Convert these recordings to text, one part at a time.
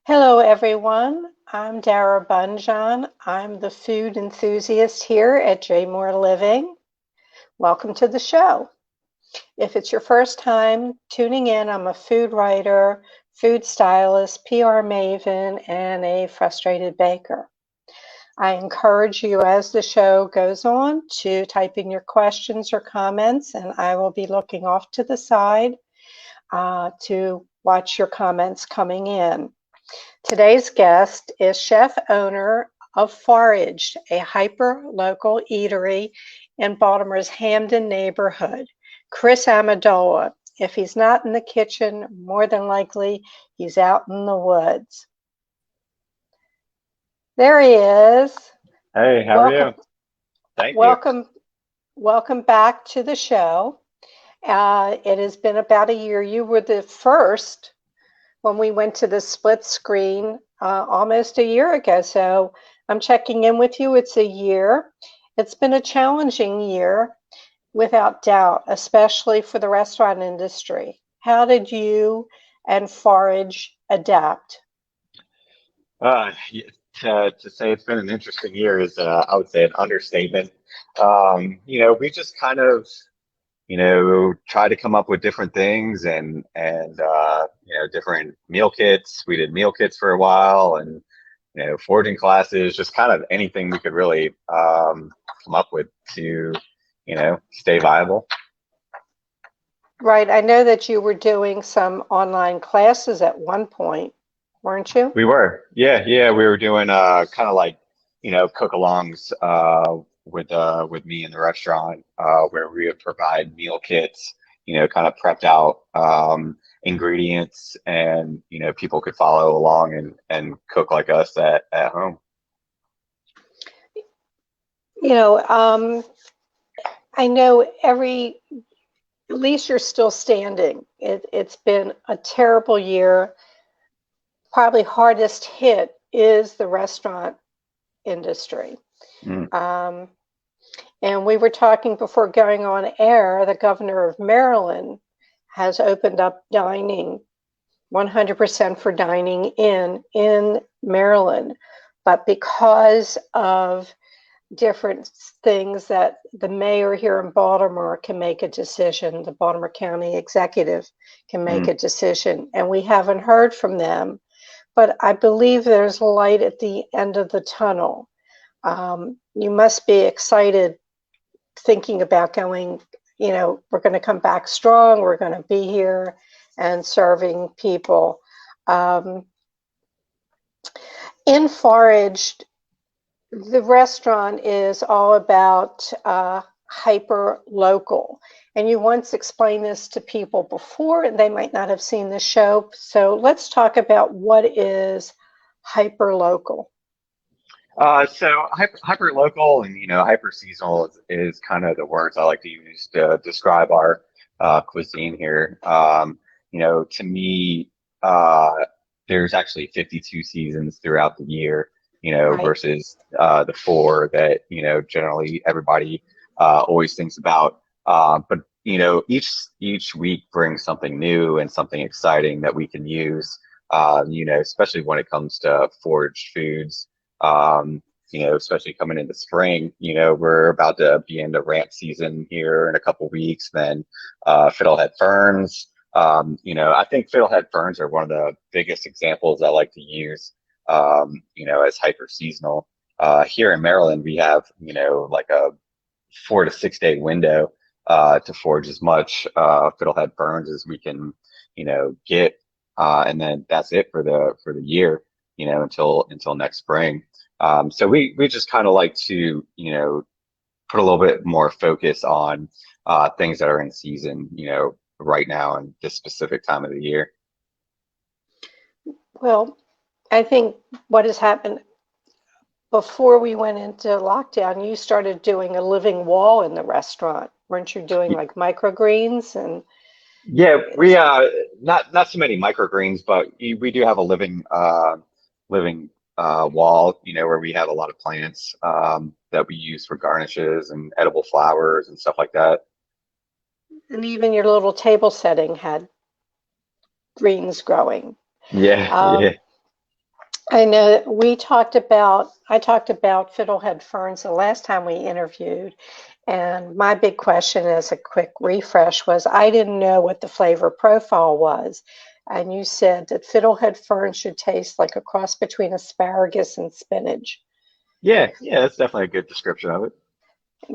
Hello, everyone. I'm Dara Bunjon. I'm the food enthusiast here at J Moore Living. Welcome to the show. If it's your first time tuning in, I'm a food writer, food stylist, PR maven, and a frustrated baker. I encourage you as the show goes on to type in your questions or comments, and I will be looking off to the side to watch your comments coming in. Today's guest is chef owner of Forage, a hyper-local eatery in Baltimore's Hamden neighborhood, Chris Amendola. If he's not in the kitchen, more than likely he's out in the woods. There he is. Hey, how are you? Thank you. Welcome back to the show. It has been about a year. You were the first when we went to the split screen almost a year ago. So I'm checking in with you. It's a year. It's been a challenging year, without doubt, especially for the restaurant industry. How did you and Forage adapt? Yeah, to say it's been an interesting year is, I would say, an understatement. We just kind of, try to come up with different things and different meal kits. We did meal kits for a while, and foraging classes, just kind of anything we could really come up with to, stay viable. Right. I know that you were doing some online classes at one point, weren't you? We were, yeah, we were doing kind of like, cook-alongs with me in the restaurant, where we would provide meal kits, kind of prepped out ingredients, and people could follow along and cook like us at home. You know, I know at least you're still standing. It's been a terrible year. Probably hardest hit is the restaurant industry. Mm. And we were talking before going on air, the governor of Maryland has opened up dining, 100% for dining in Maryland. But because of different things that the mayor here in Baltimore can make a decision, the Baltimore County executive can make Mm. a decision, and we haven't heard from them. But I believe there's light at the end of the tunnel. You must be excited thinking about going, we're going to come back strong, we're going to be here and serving people. In Forage, the restaurant is all about hyper local. And you once explained this to people before, and they might not have seen the show. So let's talk about what is hyper local. So hyper local and hyper seasonal is kind of the words I like to use to describe our cuisine here. To me, uh, there's actually 52 seasons throughout the year, Right. versus the four that generally everybody always thinks about. But each week brings something new and something exciting that we can use. Especially when it comes to foraged foods. Especially coming into spring, we're about to be into ramp season here in a couple weeks. Then Fiddlehead Ferns. I think Fiddlehead Ferns are one of the biggest examples I like to use, as hyper seasonal. Here in Maryland, we have, like a 4 to 6 day window to forage as much Fiddlehead Ferns as we can, get, and then that's it for the year, until next spring. So we just kind of like to, put a little bit more focus on things that are in season, right now and this specific time of the year. Well, I think what has happened before we went into lockdown, you started doing a living wall in the restaurant. Weren't you doing like microgreens and Yeah, we not so many microgreens, but we do have a living wall, where we have a lot of plants that we use for garnishes and edible flowers and stuff like that. even your little table setting had greens growing. Yeah, Um, yeah. I know I talked about Fiddlehead Ferns the last time we interviewed, and my big question as a quick refresh was I didn't know what the flavor profile was. And you said that Fiddlehead Fern should taste like a cross between asparagus and spinach. Yeah, yeah, that's definitely a good description of it.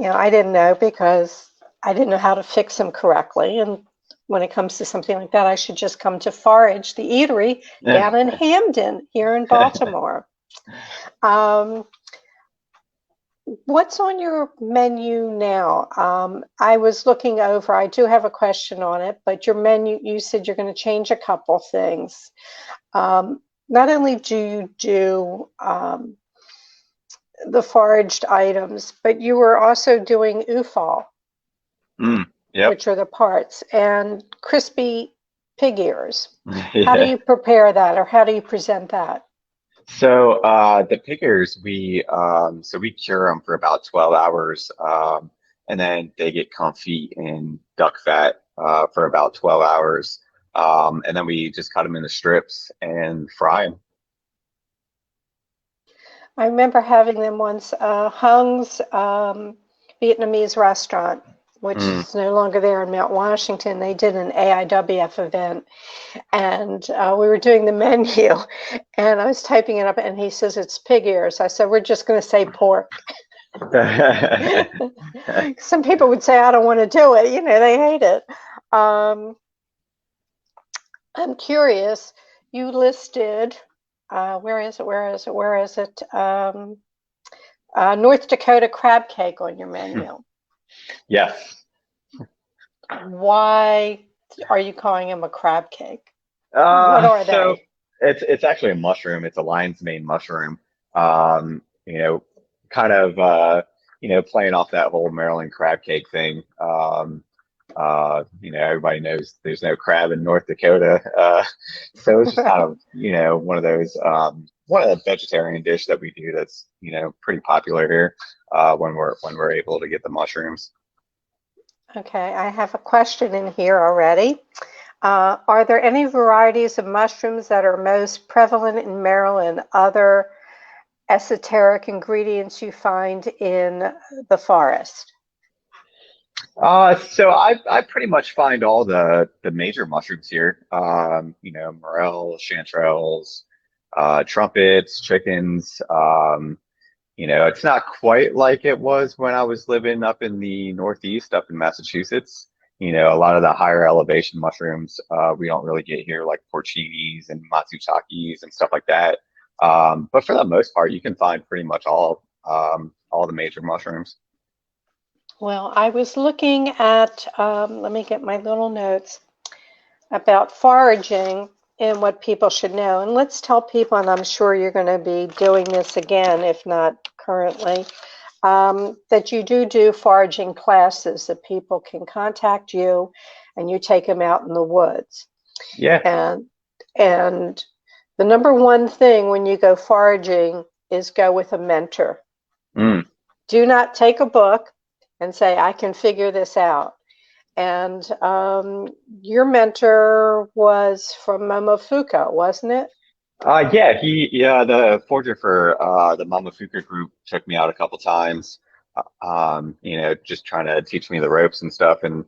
I didn't know because I didn't know how to fix them correctly. And when it comes to something like that, I should just come to Forage, the eatery down in Hamden here in Baltimore. Um, what's on your menu now? I was looking over, I do have a question on it, but your menu, you said you're going to change a couple things. Not only do you do the foraged items, but you were also doing UFAL, Yep. which are the parts, and crispy pig ears. How do Yeah. you prepare that, or how do you present that? So the pickers, we cure them for about 12 hours, and then they get comfy in duck fat for about 12 hours, and then we just cut them into strips and fry them. I remember having them once. Hung's Vietnamese restaurant, which Mm. is no longer there in Mount Washington. They did an AIWF event, and we were doing the menu, and I was typing it up, and he says it's pig ears. I said we're just going to say pork. Some people would say I don't want to do it. They hate it. Um, I'm curious. You listed. Where is it? Where is it? Where is it? North Dakota crab cake on your menu. Yes. Why are you calling them a crab cake? What are So they? it's actually a mushroom. It's a lion's mane mushroom. You know, kind of playing off that whole Maryland crab cake thing. Everybody knows there's no crab in North Dakota. So it's just kind Right. of, one of those one of the vegetarian dish that we do that's, pretty popular here when we're able to get the mushrooms. Okay, I have a question in here already. Are there any varieties of mushrooms that are most prevalent in Maryland? Other esoteric ingredients you find in the forest? So I pretty much find all the major mushrooms here. Morels, chanterelles, trumpets, chickens. It's not quite like it was when I was living up in the Northeast, up in Massachusetts. A lot of the higher elevation mushrooms we don't really get here, like porcinis and matsutake's and stuff like that. But for the most part, you can find pretty much all the major mushrooms. Well, I was looking at, let me get my little notes about foraging and what people should know. And let's tell people, and I'm sure you're going to be doing this again, if not currently, that you do foraging classes that people can contact you and you take them out in the woods. Yeah. And and the number one thing when you go foraging is go with a mentor. Mm. Do not take a book and say, I can figure this out. And your mentor was from Momofuku, wasn't it? Yeah, the forger for the Mamafuka group took me out a couple times, just trying to teach me the ropes and stuff. And,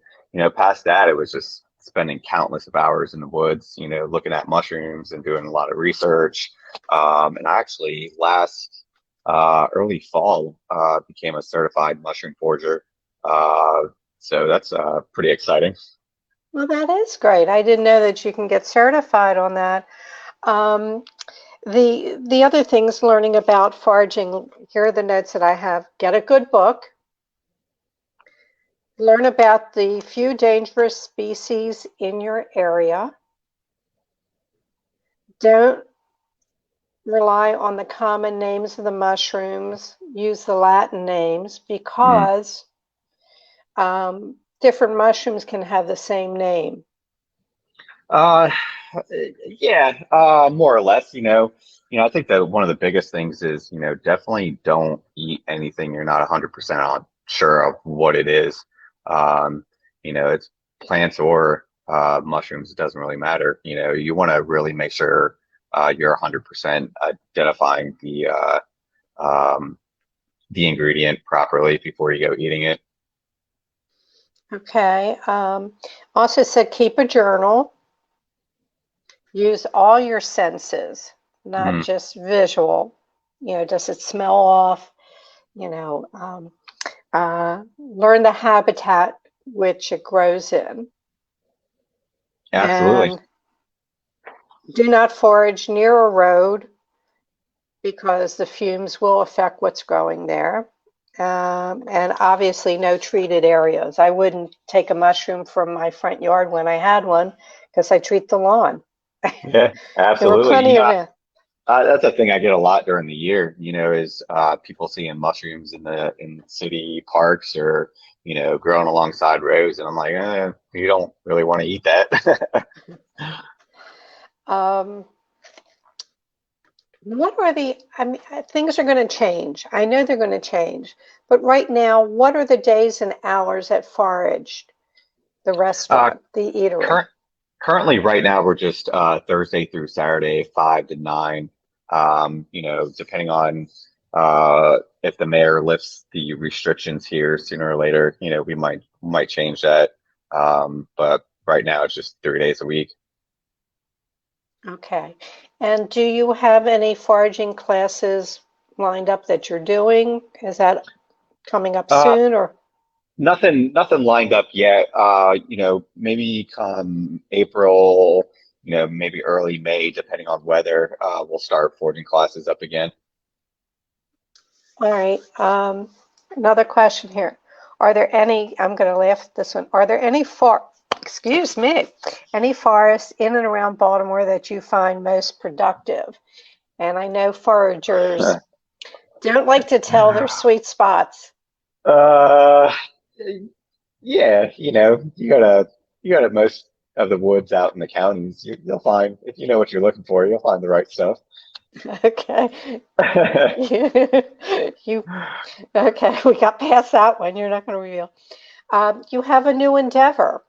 past that, it was just spending countless of hours in the woods, looking at mushrooms and doing a lot of research. And I actually early fall, became a certified mushroom forger. So that's pretty exciting. Well, that is great. I didn't know that you can get certified on that. Um, the other things learning about foraging, here are the notes that I have. Get a good book. Learn about the few dangerous species in your area. Don't rely on the common names of the mushrooms. Use the Latin names Mm. because different mushrooms can have the same name. Uh, yeah, more or less, I think that one of the biggest things is, definitely don't eat anything you're not 100% on sure of what it is. It's plants or mushrooms, it doesn't really matter. You want to really make sure you're 100% identifying the ingredient properly before you go eating it. Okay. Also said keep a journal. Use all your senses, not Mm, just visual. Does it smell off? Learn the habitat which it grows in. absolutely. And do not forage near a road because the fumes will affect what's growing there. And obviously no treated areas. I wouldn't take a mushroom from my front yard when I had one because I treat the lawn. Yeah, There were absolutely. plenty of it. That's a thing I get a lot during the year, is people seeing mushrooms in city parks or, growing alongside roads. And I'm like, you don't really want to eat that. Um, what are things are going to change. I know they're going to change. But right now, what are the days and hours at Forage, the Uh, restaurant, the eatery? current, Currently, right now, we're just Thursday through Saturday, 5 to 9. Depending on if the mayor lifts the restrictions here sooner or later, we might change that. But right now, it's just 3 days a week. Okay. And do you have any foraging classes lined up that you're doing? Is that coming up Uh, soon or? nothing lined up yet. Maybe come April, maybe early May, depending on weather, we'll start foraging classes up again. All right. Another question here. Are there any, I'm going to laugh at this one. Are there excuse me, any forests in and around Baltimore that you find most productive? And I know foragers don't like to tell their sweet spots. Uh, yeah, you got most of the woods out in the counties. You'll find if you know what you're looking for, you'll find the right stuff. Okay. You, okay, we got past that one. You're not going to reveal. You have a new endeavor.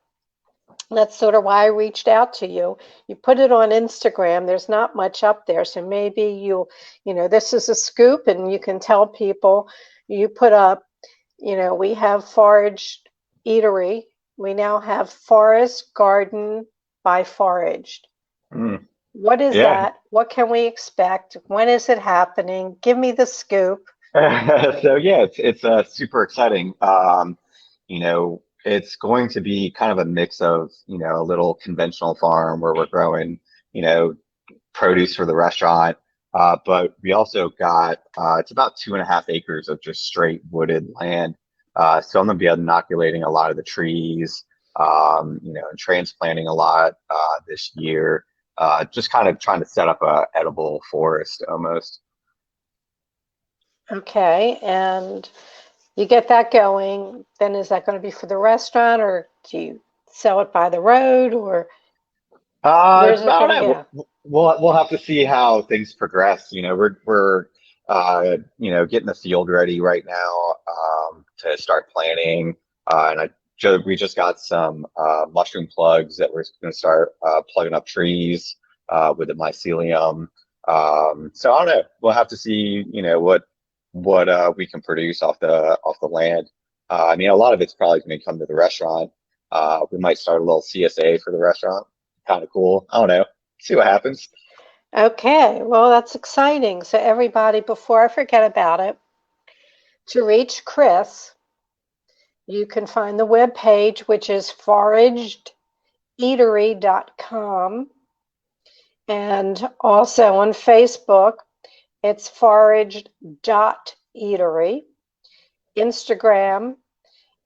That's sort of why I reached out to you. You put it on Instagram. There's not much up there, so maybe this is a scoop, and you can tell people. You put up, we have foraged eatery. We now have forest garden by foraged. Mm, What is yeah. that? What can we expect? When is it happening? Give me the scoop. So yeah, it's super exciting. It's going to be kind of a mix of, a little conventional farm where we're growing, you know, produce for the restaurant. But we also got it's about 2.5 acres of just straight wooded land. So I'm gonna be inoculating a lot of the trees, and transplanting a lot this year. Just kind of trying to set up a edible forest almost. Okay, and you get that going, then is that going to be for the restaurant or do you sell it by the road or I where's it don't going to know. go? We'll have to see how things progress. We're getting the field ready right now to start planting. We just got some mushroom plugs that we're going to start plugging up trees with the mycelium. So I don't know. We'll have to see. What we can produce off the land. I mean, a lot of it's probably going to come to the restaurant. We might start a little CSA for the restaurant. Kind of cool. I don't know. See what happens. Okay, well, that's exciting. So, everybody, before I forget about it, to reach Chris, you can find the web page, which is foragedeatery.com. And also on Facebook, it's foraged.eatery. Instagram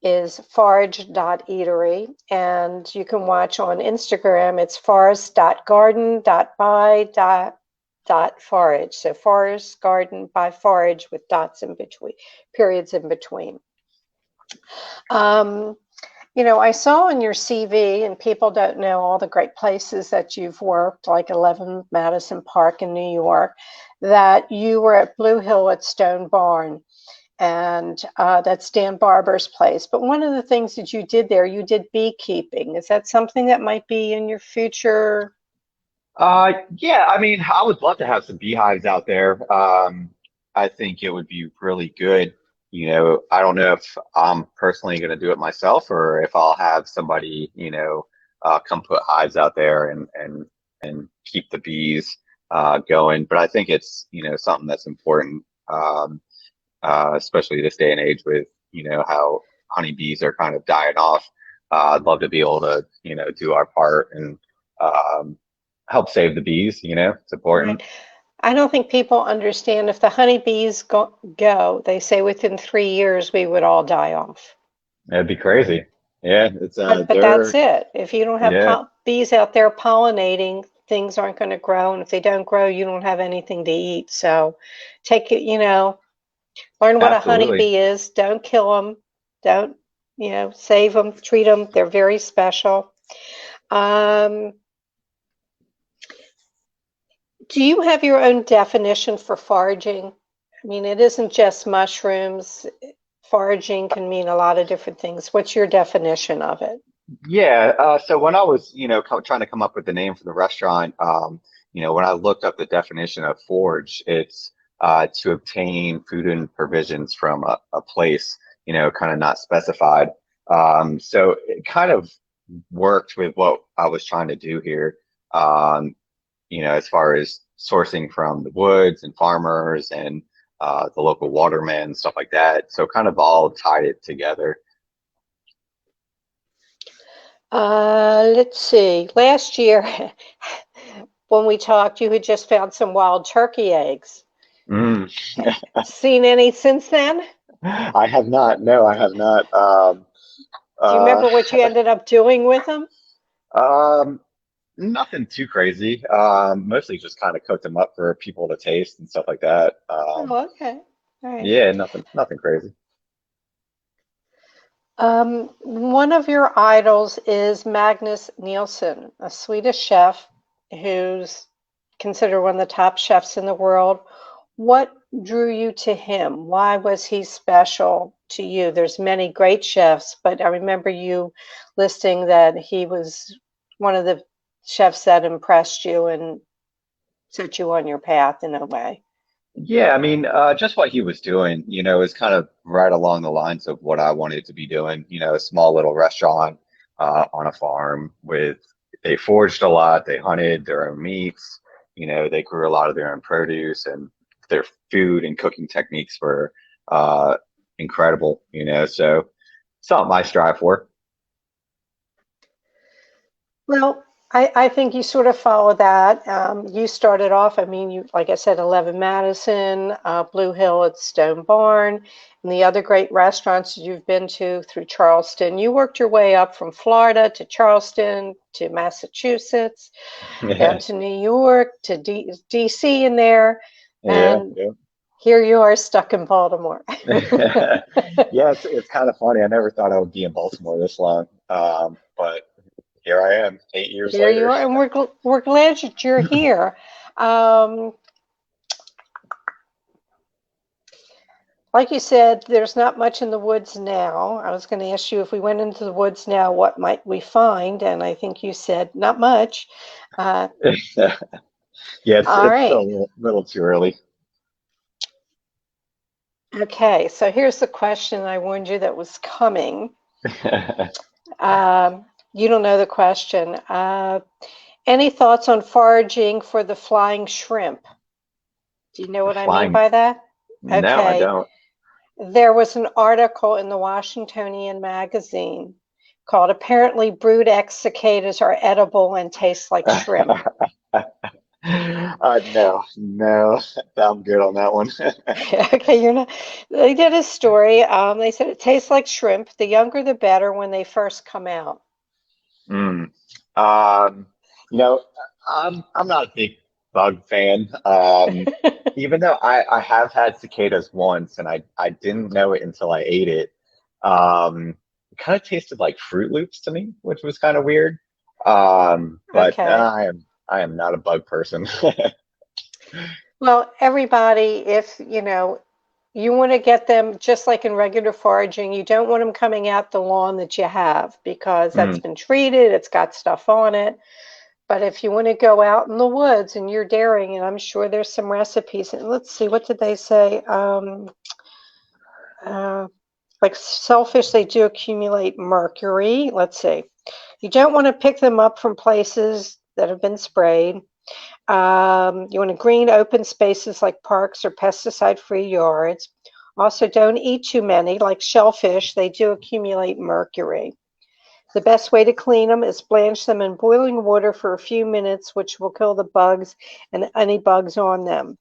is forage.eatery. And you can watch on Instagram, it's forest.garden.by.forage. So forest garden by forage with dots in between, periods in between. I saw in your CV, and people don't know all the great places that you've worked, like 11 Madison Park in New York, that you were at Blue Hill at Stone Barn, and that's Dan Barber's place. But one of the things that you did there, you did beekeeping. Is that something that might be in your future? Yeah, I mean, I would love to have some beehives out there. I think it would be really good. I don't know if I'm personally going to do it myself or if I'll have somebody, come put hives out there and keep the bees going. But I think it's, something that's important, especially this day and age with, how honeybees are kind of dying off. I'd love to be able to, do our part and um, help save the bees, it's Right. important. I don't think people understand if the honeybees go, they say within 3 years we would all die off. It'd be crazy. Yeah, it's But that's they're it. If you don't have yeah, bees out there pollinating, things aren't going to grow, and if they don't grow, you don't have anything to eat. So take it, learn what a absolutely. honeybee is. Don't kill them. Don't, save them, treat them. They're very special. Um, do you have your own definition for foraging? I mean, it isn't just mushrooms. Foraging can mean a lot of different things. What's your definition of it? Yeah, so when I was, trying to come up with the name for the restaurant, when I looked up the definition of forage, it's to obtain food and provisions from a place, kind of not specified. So it kind of worked with what I was trying to do here, as far as sourcing from the woods and farmers and the local watermen, stuff like that. So kind of all tied it together. Let's see. Last year, when we talked, you had just found some wild turkey eggs. Mm. Seen any since then? I have not. No, I have not. Do you Uh, remember what you ended up doing with them? um, Nothing too crazy. Mostly just kind of cooked them up for people to taste and stuff like that. Oh, okay. All right. Yeah, nothing crazy. One of your idols is Magnus Nielsen, a Swedish chef who's considered one of the top chefs in the world. What drew you to him? Why was he special to you? There's many great chefs, but I remember you listing that he was one of the chefs that impressed you and set you on your path in a way. Yeah, I mean, just what he was doing, is kind of right along the lines of what I wanted to be doing. A small little restaurant on a farm with they foraged a lot, they hunted their own meats, they grew a lot of their own produce, and their food and cooking techniques were incredible. So something I strive for. Well, I think you sort of follow that. You started off, I mean, you, like I said, 11 Madison, Blue Hill at Stone Barn, and the other great restaurants you've been to through Charleston. You worked your way up from Florida to Charleston to Massachusetts, down Yeah, to New York to DC in there, yeah, and yeah. here you are stuck in Baltimore. Yeah, it's kind of funny. I never thought I would be in Baltimore this long. But here I am, 8 years Here you later. are, and we're glad that you're here. Um, Like you said, there's not much in the woods now. I was going to ask you if we went into the woods now, what might we find? And I think you said not much. Uh, Yeah, all it's still right. a little too early. Okay. So here's the question I warned you that was coming. You don't know the question. Any thoughts on foraging for the flying shrimp? Do you know The what I mean flying? by that? No, I Okay. don't. There was an article in the Washingtonian magazine called Apparently Brood X Cicadas Are Edible and Taste Like Shrimp. No, no, I'm good on that one. Okay, you're not. They did a story. They said it tastes like shrimp. The younger, the better when they first come out. Mm. Um, you know, I'm not a big bug fan. Even though I have had cicadas once and I didn't know it until I ate it. It kind of tasted like Fruit Loops to me, which was kind of weird. But Okay. I am not a bug person. Well, everybody, if you want to get them just like in regular foraging, you don't want them coming out the lawn that you have because that's Mm, been treated, it's got stuff on it. But if you want to go out in the woods and you're daring, and I'm sure there's some recipes. And let's see, what did they say? Like shellfish, they do accumulate mercury. Let's see. You don't want to pick them up from places that have been sprayed. You want to green open spaces like parks or pesticide-free yards. Also, don't eat too many, like shellfish. They do accumulate mercury. The best way to clean them is blanch them in boiling water for a few minutes, which will kill the bugs and any bugs on them.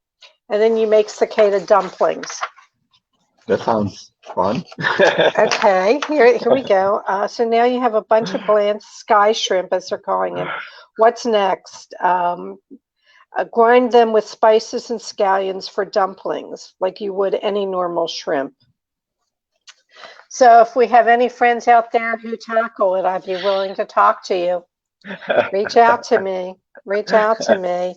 And then you make cicada dumplings. That sounds fun. Okay, here we go. So now you have a bunch of bland sky shrimp, as they're calling them. What's next? Grind them with spices and scallions for dumplings, like you would any normal shrimp. So if we have any friends out there who tackle it, I'd be willing to talk to you. Reach out to me. Reach out to me.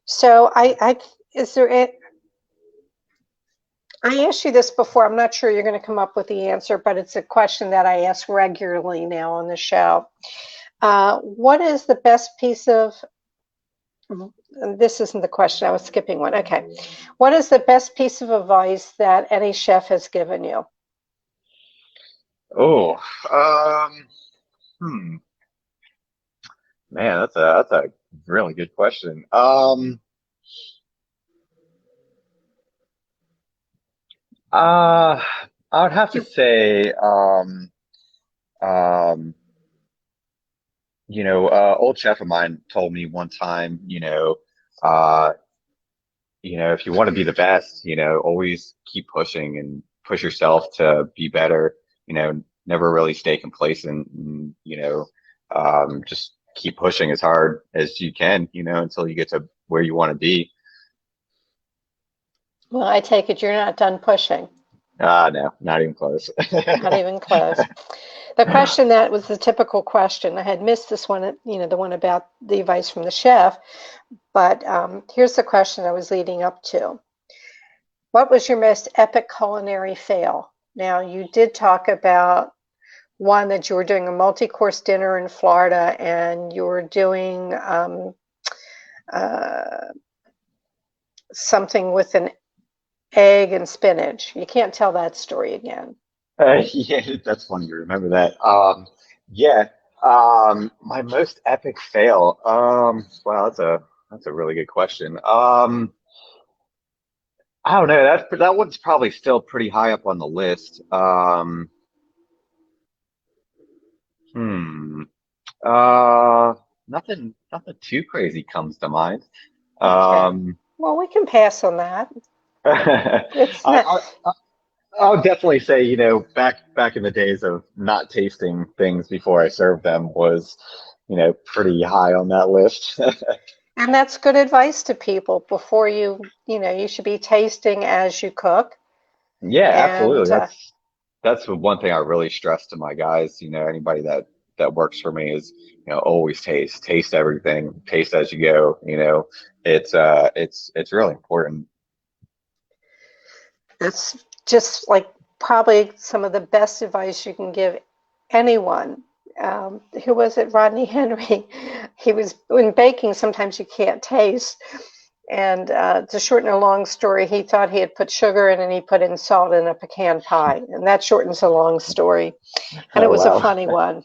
So is there it? I asked you this before. I'm not sure you're going to come up with the answer, but it's a question that I ask regularly now on the show. What is the best piece of, this isn't the question, I was skipping one. Okay. What is the best piece of advice that any chef has given you? Oh, man, that's a really good question. I would have to say, um, old chef of mine told me one time, uh, if you want to be the best, always keep pushing and push yourself to be better, never really stay complacent, and, just keep pushing as hard as you can, until you get to where you want to be. Well, I take it you're not done pushing. No, not even close. Not even close. The question that was the typical question, I had missed this one, the one about the advice from the chef, but here's the question I was leading up to. What was your most epic culinary fail? Now, you did talk about one that you were doing a multi-course dinner in Florida and you were doing something with an egg and spinach. You can't tell that story again. Yeah, that's funny you remember that. Yeah, my most epic fail. Wow, that's a really good question. I don't know. That one's probably still pretty high up on the list. Hmm. Uh, nothing too crazy comes to mind. Okay. Um, Well, we can pass on that. I, It's not. I I'll definitely say, back in the days of not tasting things before I served them was, pretty high on that list. And that's good advice to people before you should be tasting as you cook. Yeah, absolutely. And That's the one thing I really stress to my guys. Anybody that works for me is, always taste everything, taste as you go. It's really important. that's just like probably some of the best advice you can give anyone. Who was it? Rodney Henry. He was in baking. Sometimes you can't taste. And to shorten a long story, he thought he had put sugar in and he put in salt in a pecan pie. And that shortens a long story. And it Oh was a wow. funny one.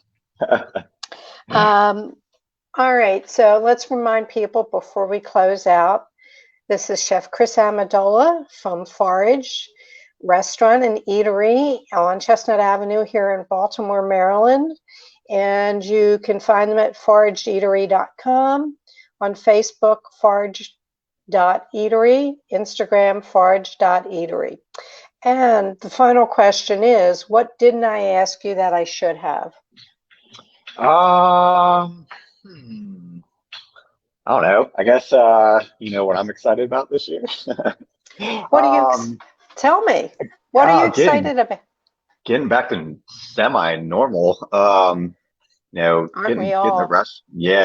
Um, all right, so let's remind people before we close out. This is Chef Chris Amendola from Forage Restaurant and Eatery on Chestnut Avenue here in Baltimore, Maryland. And you can find them at foragedeatery.com, on Facebook, forage.eatery, Instagram, forage.eatery. And the final question is, what didn't I ask you that I should have? Um, hmm, I don't know. I guess you know what I'm excited about this year. What are you, Um, tell me, what are you oh, getting excited about? getting back to semi-normal. Aren't we Getting all?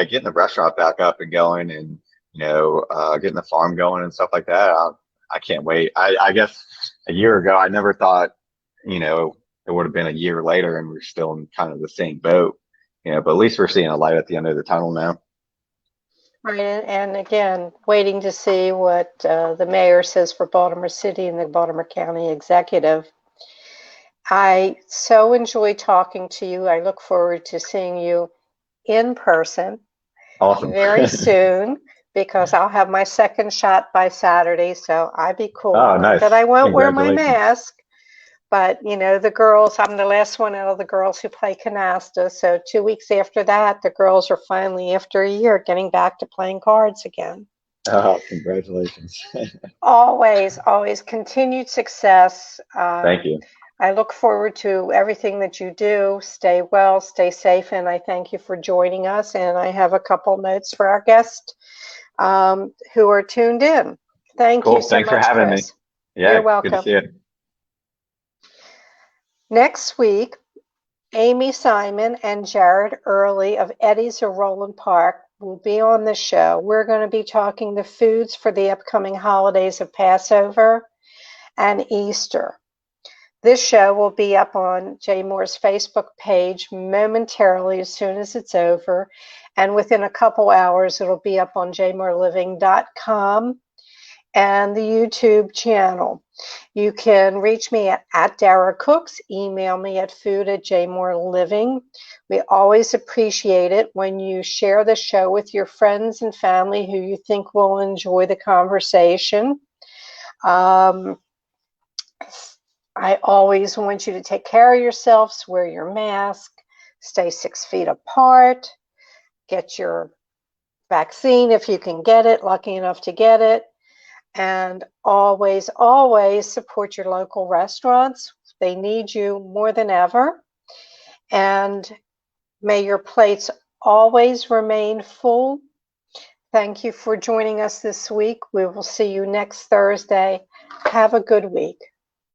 getting the restaurant back up and going, and getting the farm going and stuff like that. I can't wait. I guess a year ago I never thought, it would have been a year later and we're still in kind of the same boat. but at least we're seeing a light at the end of the tunnel now. Right, and again, waiting to see what the mayor says for Baltimore City and the Baltimore County executive. I so enjoy talking to you. I look forward to seeing you in person Awesome. very soon, because I'll have my second shot by Saturday, so I'd be cool. Oh, Not nice. that I won't wear my Congratulations. mask, but the girls, I'm the last one out of the girls who play canasta. So 2 weeks after that, the girls are finally, after a year, getting back to playing cards again. Oh, congratulations. Always, always continued success. Thank you. I look forward to everything that you do. Stay well, stay safe, and I thank you for joining us. And I have a couple notes for our guests who are tuned in. Thank you Cool. so Thanks for much, having me. Chris. Yeah, You're good to welcome. see you. Next week, Amy Simon and Jared Early of Eddie's of Roland Park will be on the show. We're going to be talking the foods for the upcoming holidays of Passover and Easter. This show will be up on Jay Moore's Facebook page momentarily as soon as it's over. And within a couple hours, it'll be up on jmooreliving.com and the YouTube channel. You can reach me at Dara Cooks, email me at food@jmooreliving. We always appreciate it when you share the show with your friends and family who you think will enjoy the conversation. I always want you to take care of yourselves, wear your mask, stay 6 feet apart, get your vaccine if you can get it, lucky enough to get it. And always, always support your local restaurants. They need you more than ever. And may your plates always remain full. Thank you for joining us this week. We will see you next Thursday. Have a good week.